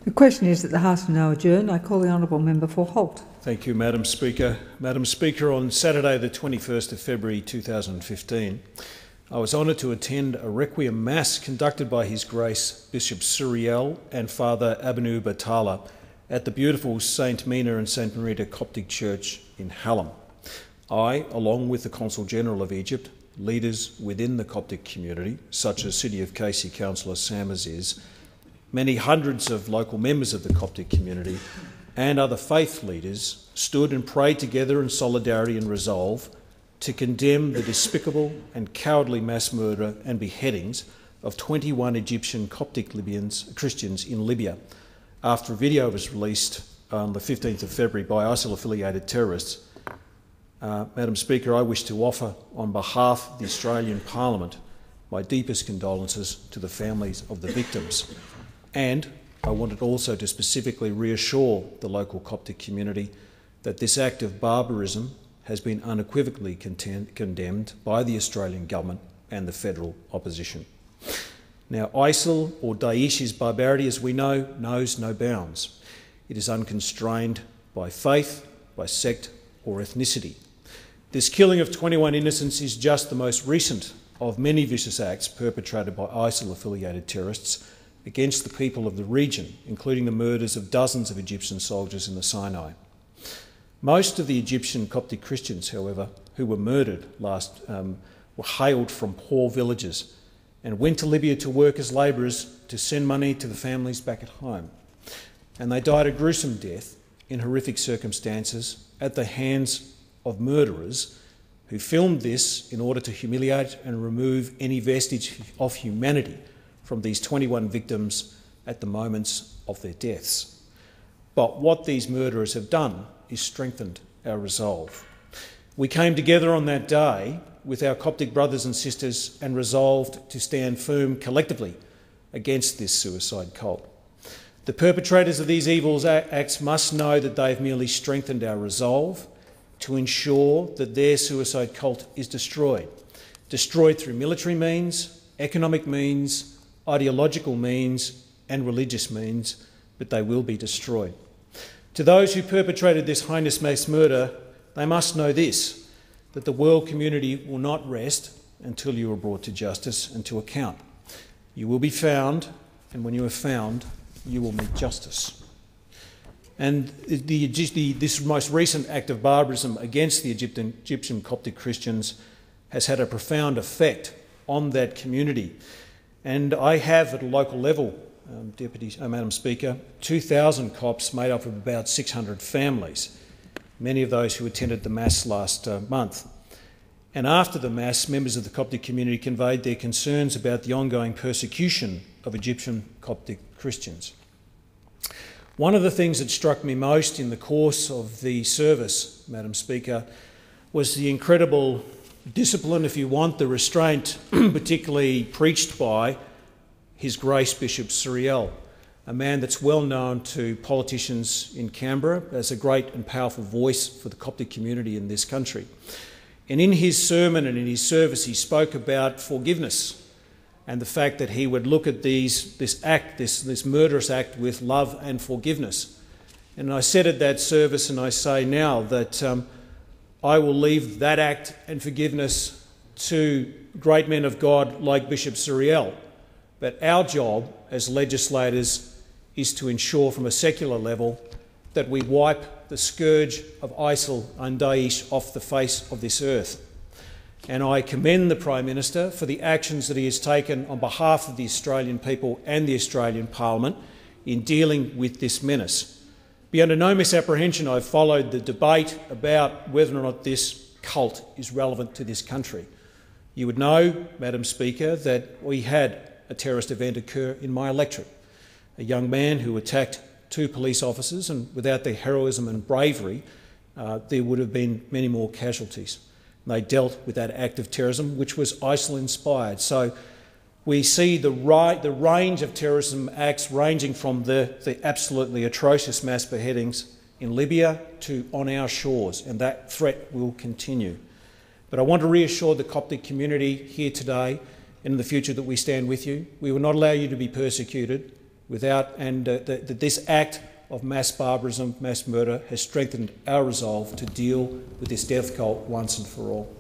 The question is that the House will now adjourn. I call the honourable member for Holt. Thank you, Madam Speaker. Madam Speaker, on Saturday the 21st of February 2015, I was honoured to attend a Requiem Mass conducted by His Grace Bishop Suriel and Father Abanu Batala at the beautiful St Mina and St Marita Coptic Church in Hallam. I, along with the Consul General of Egypt, leaders within the Coptic community, such as City of Casey Councillor Sam Aziz, many hundreds of local members of the Coptic community and other faith leaders stood and prayed together in solidarity and resolve to condemn the despicable and cowardly mass murder and beheadings of 21 Egyptian Coptic Christians in Libya after a video was released on the 15th of February by ISIL-affiliated terrorists. Madam Speaker, I wish to offer on behalf of the Australian Parliament my deepest condolences to the families of the victims. And I wanted also to specifically reassure the local Coptic community that this act of barbarism has been unequivocally condemned by the Australian government and the federal opposition. Now, ISIL or Daesh's barbarity, as we know, knows no bounds. It is unconstrained by faith, by sect or ethnicity. This killing of 21 innocents is just the most recent of many vicious acts perpetrated by ISIL-affiliated terrorists against the people of the region, including the murders of dozens of Egyptian soldiers in the Sinai. Most of the Egyptian Coptic Christians, however, who were murdered were hailed from poor villages and went to Libya to work as labourers to send money to the families back at home. And they died a gruesome death in horrific circumstances at the hands of murderers who filmed this in order to humiliate and remove any vestige of humanity from these 21 victims at the moments of their deaths. But what these murderers have done is strengthened our resolve. We came together on that day with our Coptic brothers and sisters and resolved to stand firm collectively against this suicide cult. The perpetrators of these evil acts must know that they have merely strengthened our resolve to ensure that their suicide cult is destroyed through military means, economic means, ideological means and religious means, but they will be destroyed. To those who perpetrated this heinous mass murder, they must know this, that the world community will not rest until you are brought to justice and to account. You will be found, and when you are found, you will meet justice. And this most recent act of barbarism against the Egyptian Coptic Christians has had a profound effect on that community. And I have, at a local level, Madam Speaker, 2,000 Copts made up of about 600 families, many of those who attended the Mass last month. And after the Mass, members of the Coptic community conveyed their concerns about the ongoing persecution of Egyptian Coptic Christians. One of the things that struck me most in the course of the service, Madam Speaker, was the incredible discipline, if you want, the restraint, particularly preached by His Grace Bishop Suriel, a man that's well known to politicians in Canberra as a great and powerful voice for the Coptic community in this country. And in his sermon and in his service, he spoke about forgiveness and the fact that he would look at this murderous act with love and forgiveness. And I said at that service, and I say now, that I will leave that act and forgiveness to great men of God like Bishop Suriel. But our job as legislators is to ensure from a secular level that we wipe the scourge of ISIL and Daesh off the face of this earth. And I commend the Prime Minister for the actions that he has taken on behalf of the Australian people and the Australian Parliament in dealing with this menace. Be under no misapprehension, I've followed the debate about whether or not this cult is relevant to this country. You would know, Madam Speaker, that we had a terrorist event occur in my electorate. A young man who attacked 2 police officers, and without their heroism and bravery, there would have been many more casualties. They dealt with that act of terrorism, which was ISIL-inspired. So we see the range of terrorism acts ranging from the absolutely atrocious mass beheadings in Libya to on our shores, and that threat will continue. But I want to reassure the Coptic community here today and in the future that we stand with you. We will not allow you to be persecuted, that this act of mass barbarism, mass murder, has strengthened our resolve to deal with this death cult once and for all.